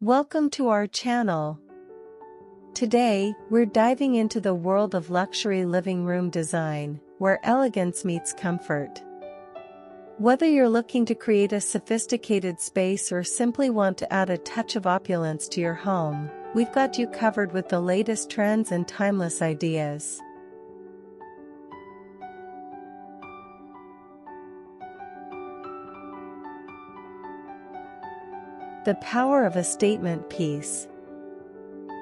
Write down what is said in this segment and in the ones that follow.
Welcome to our channel. Today, we're diving into the world of luxury living room design, where elegance meets comfort. Whether you're looking to create a sophisticated space or simply want to add a touch of opulence to your home, we've got you covered with the latest trends and timeless ideas. The power of a statement piece.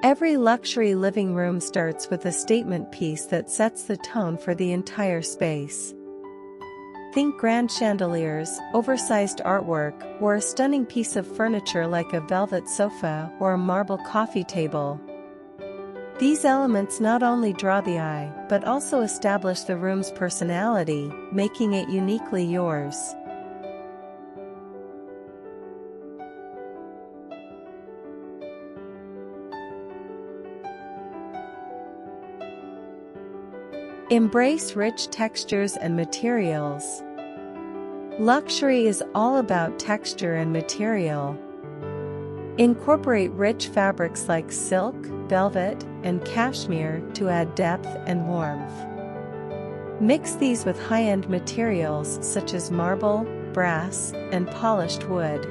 Every luxury living room starts with a statement piece that sets the tone for the entire space. Think grand chandeliers, oversized artwork, or a stunning piece of furniture like a velvet sofa or a marble coffee table. These elements not only draw the eye, but also establish the room's personality, making it uniquely yours. Embrace rich textures and materials. Luxury is all about texture and material. Incorporate rich fabrics like silk, velvet, and cashmere to add depth and warmth. Mix these with high-end materials such as marble, brass, and polished wood.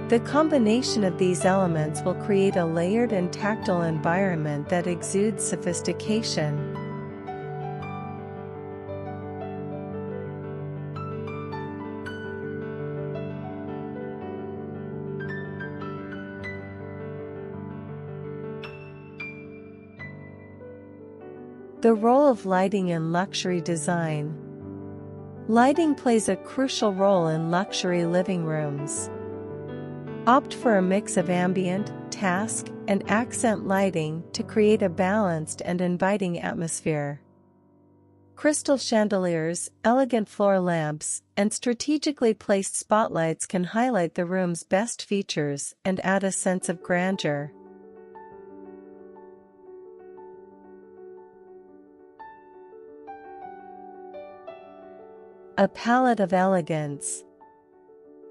The combination of these elements will create a layered and tactile environment that exudes sophistication. The role of lighting in luxury design. Lighting plays a crucial role in luxury living rooms. Opt for a mix of ambient, task, and accent lighting to create a balanced and inviting atmosphere. Crystal chandeliers, elegant floor lamps, and strategically placed spotlights can highlight the room's best features and add a sense of grandeur. A palette of elegance.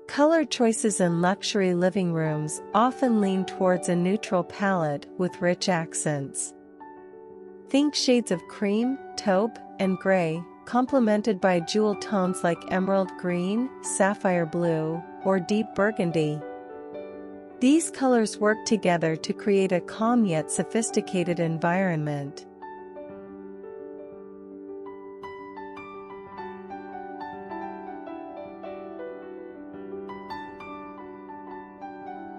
Color choices in luxury living rooms often lean towards a neutral palette with rich accents. Think shades of cream, taupe, and gray, complemented by jewel tones like emerald green, sapphire blue, or deep burgundy. These colors work together to create a calm yet sophisticated environment.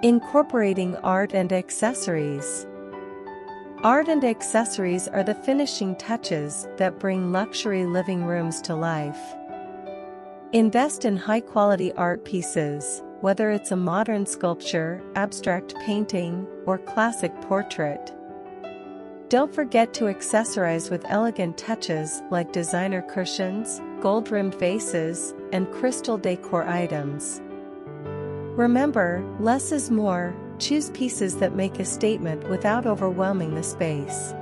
Incorporating art and accessories. Art and accessories are the finishing touches that bring luxury living rooms to life. Invest in high-quality art pieces, whether it's a modern sculpture, abstract painting, or classic portrait. Don't forget to accessorize with elegant touches like designer cushions, gold-rimmed vases, and crystal decor items. Remember, less is more. Choose pieces that make a statement without overwhelming the space.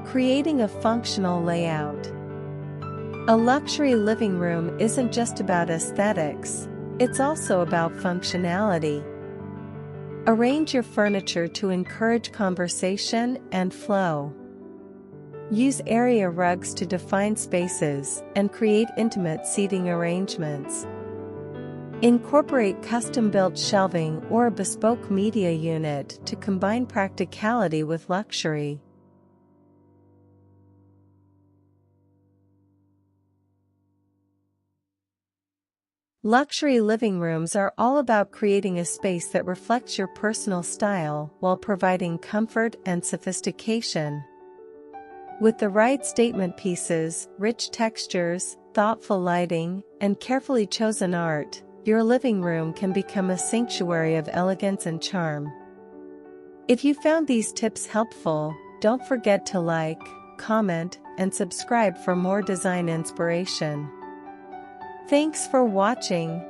Creating a functional layout. A luxury living room isn't just about aesthetics. It's also about functionality. Arrange your furniture to encourage conversation and flow. Use area rugs to define spaces and create intimate seating arrangements. Incorporate custom-built shelving or a bespoke media unit to combine practicality with luxury. Luxury living rooms are all about creating a space that reflects your personal style while providing comfort and sophistication. With the right statement pieces, rich textures, thoughtful lighting, and carefully chosen art, your living room can become a sanctuary of elegance and charm. If you found these tips helpful, don't forget to like, comment, and subscribe for more design inspiration. Thanks for watching.